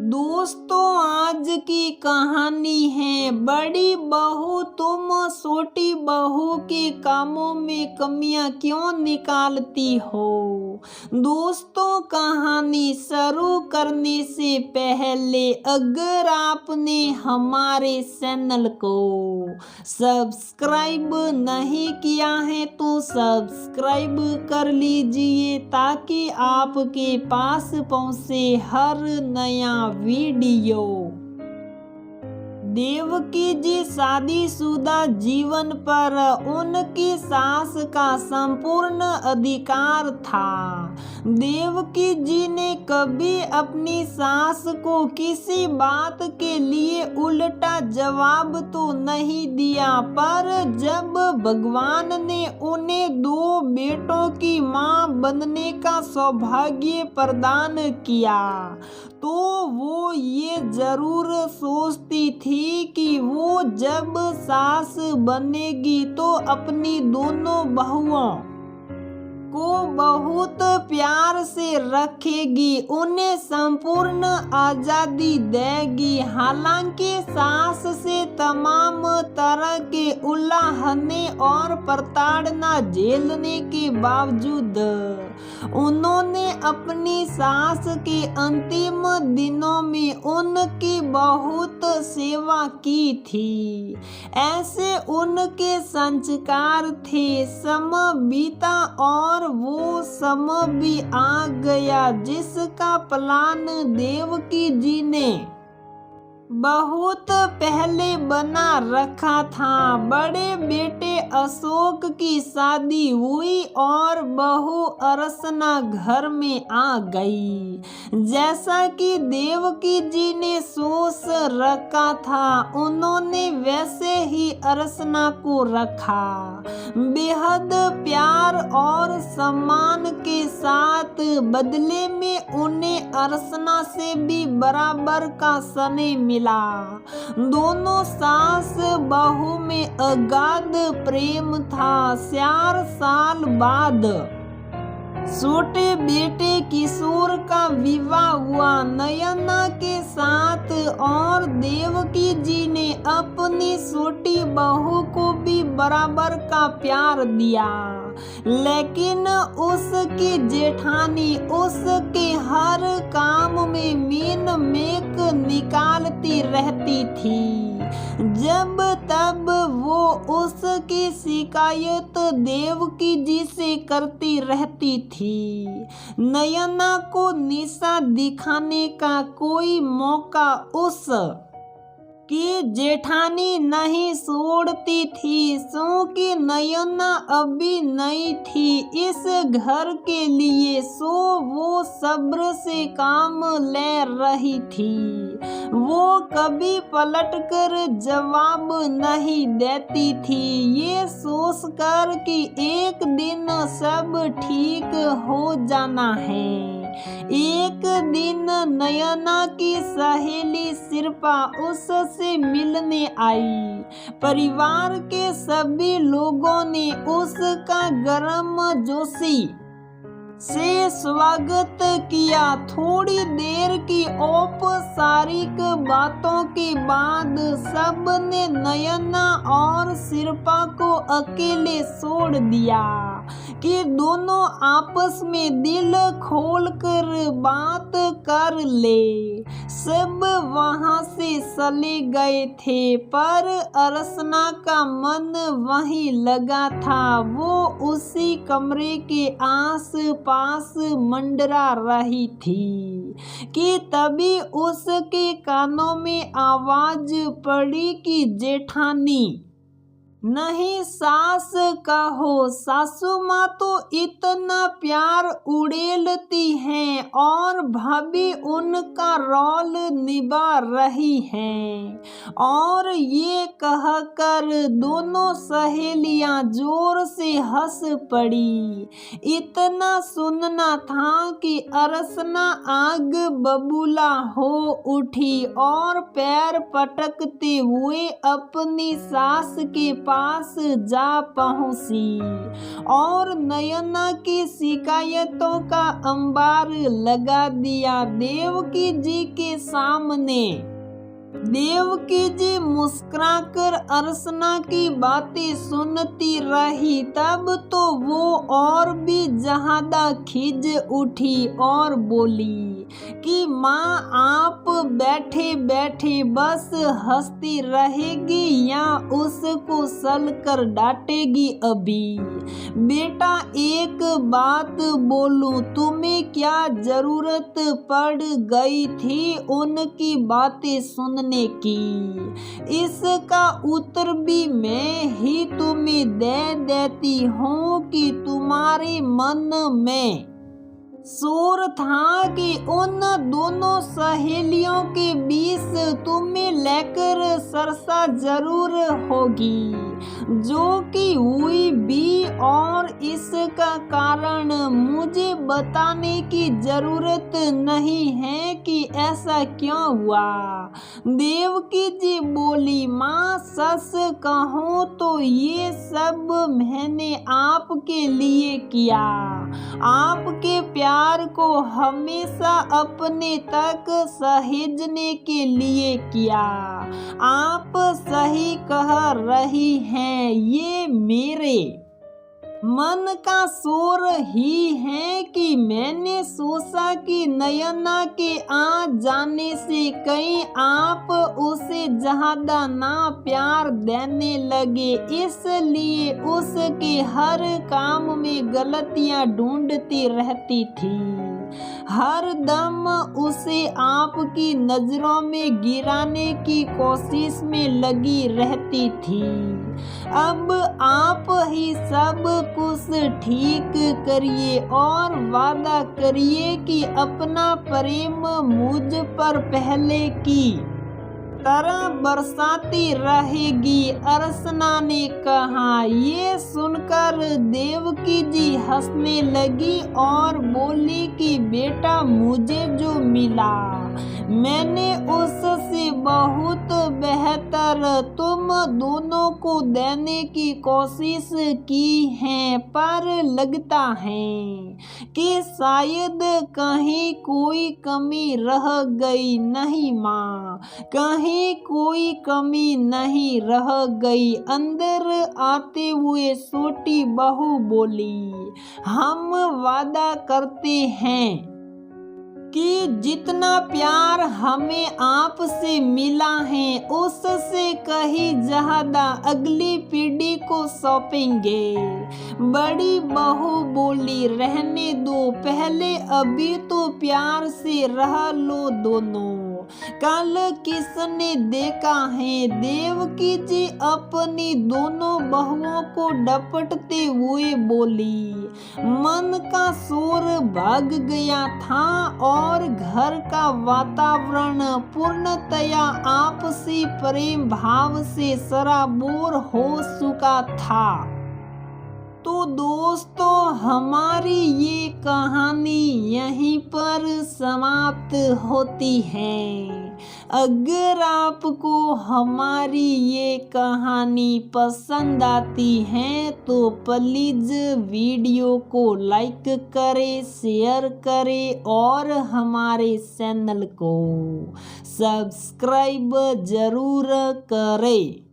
दोस्तों, आज की कहानी है बड़ी बहू तुम छोटी बहू के कामों में कमियां क्यों निकालती हो। दोस्तों, कहानी शुरू करने से पहले अगर आपने हमारे चैनल को सब्सक्राइब नहीं किया है तो सब्सक्राइब कर लीजिए ताकि आपके पास पहुंचे हर नया वीडियो। देवकी जी शादीशुदा जीवन पर उनकी सास का संपूर्ण अधिकार था। देवकी जी ने कभी अपनी सास को किसी बात के लिए उल्टा जवाब तो नहीं दिया, पर जब भगवान ने उन्हें 2 बेटों की मां बनने का सौभाग्य प्रदान किया तो वो ये जरूर सोचती थी कि वो जब सास बनेगी तो अपनी दोनों बहुओं को बहुत प्यार से रखेगी, उन्हें संपूर्ण आजादी देगी। हालांकि सास से तमाम तरह के उल्लंघने और प्रताड़ना झेलने के बावजूद उन्होंने अपनी सास के अंतिम दिनों में उनकी बहुत सेवा की थी। ऐसे उनके संस्कार थे। समय बीता और वो समय भी आ गया जिसका प्लान देवकी जी ने बहुत पहले बना रखा था। बड़े बेटे अशोक की शादी हुई और बहू अर्चना घर में आ गई। जैसा कि देवकी जी ने सोच रखा था उन्होंने वैसे ही अर्चना को रखा। बेहद प्यार और सम्मान के साथ बदले में उन्हें अर्चना से भी बराबर का स्नेह मिला। दोनों सास बहू में अगाध प्रेम था। 4 साल बाद छोटे बेटे किशोर का विवाह हुआ नयना के साथ और देवकी जी ने अपनी छोटी बहू को भी बराबर का प्यार दिया, लेकिन उसकी जेठानी उसके हर काम में मीन मेक निकालती रहती थी। जब तब वो उसकी शिकायत देवकी जी से करती रहती थी। नयना को निशा दिखाने का कोई मौका उस कि जेठानी नहीं छोड़ती थी, क्योंकि नयना अभी नई थी इस घर के लिए, सो वो सब्र से काम ले रही थी। वो कभी पलटकर जवाब नहीं देती थी, ये सोचकर कि एक दिन सब ठीक हो जाना है। एक दिन नयना की सहेली शिल्पा उससे मिलने आई। परिवार के सभी लोगों ने उसका गर्मजोशी से स्वागत किया। थोड़ी देर की औपचारिक बातों के बाद सबने नयना और शिल्पा को अकेले छोड़ दिया कि दोनों आपस में दिल खोलकर बात कर ले। सब वहां से चले गए थे, पर अर्चना का मन वहीं लगा था। वो उसी कमरे के आस पास मंडरा रही थी कि तभी उसके कानों में आवाज पड़ी कि जेठानी नहीं सास कहो। सासू माँ तो इतना प्यार उड़ेलती हैं और भाभी उनका रोल निभा रही हैं। और ये कहकर दोनों सहेलियां जोर से हंस पड़ी। इतना सुनना था कि अर्चना आग बबूला हो उठी और पैर पटकते हुए अपनी सास के पास जा पहुंची और नयना की शिकायतों का अंबार लगा दिया देवकी जी के सामने। देवकी जी मुस्कुराकर अर्चना की बातें सुनती रही। तब तो वो और भी ज्यादा खिज उठी और बोली कि माँ आप बैठे बैठे बस हंसती रहेगी या उसको सल कर डांटेगी अभी? बेटा एक बात बोलूं, तुम्हें क्या जरूरत पड़ गई थी उनकी बातें सुनने की? इसका उत्तर भी मैं ही तुम्हें दे देती हूँ कि तुम्हारे मन में शोर था कि उन दोनों सहेलियों के बीच तुम्हें लेकर सरसा जरूर होगी, जो कि हुई भी, और इसका कारण मुझे बताने की जरूरत नहीं है कि ऐसा क्यों हुआ। देवकी जी बोली, माँ सच कहूँ तो ये सब मैंने आपके लिए किया, आपके प्यार को हमेशा अपने तक सहेजने के लिए किया। आप सही कह रही हैं, ये मेरे मन का शोर ही है कि मैंने सोचा कि नयना के आ जाने से कहीं आप उसे ज्यादा ना प्यार देने लगे, इसलिए उसके हर काम में गलतियां ढूंढती रहती थी, हर दम उसे आपकी नजरों में गिराने की कोशिश में लगी रहती थी। अब आप ही सब कुछ ठीक करिए और वादा करिए कि अपना प्रेम मुझ पर पहले की तरह बरसाती रहेगी। अर्चना ने कहा। ये सुनकर देवकी जी हंसने लगी और बोली कि बेटा मुझे जो मिला मैंने उससे बहुत बेहतर तुम दोनों को देने की कोशिश की है, पर लगता है कि शायद कहीं कोई कमी रह गई। नहीं माँ, कहीं कोई कमी नहीं रह गई। अंदर आते हुए छोटी बहू बोली, हम वादा करते हैं कि जितना प्यार हमें आपसे मिला है उससे कहीं ज्यादा अगली पीढ़ी को सौंपेंगे। बड़ी बहू बोली, रहने दो, पहले अभी तो प्यार से रह लो दोनों, कल किसने देखा है। देवकी जी अपनी दोनों बहुओं को डपटते हुए बोली। मन का शोर भाग गया था और घर का वातावरण पूर्णतया आपसी प्रेम भाव से सराबोर हो चुका था। तो दोस्तों, हमारी ये कहानी यहीं पर समाप्त होती है। अगर आपको हमारी ये कहानी पसंद आती है तो प्लीज़ वीडियो को लाइक करें, शेयर करें और हमारे चैनल को सब्सक्राइब जरूर करें।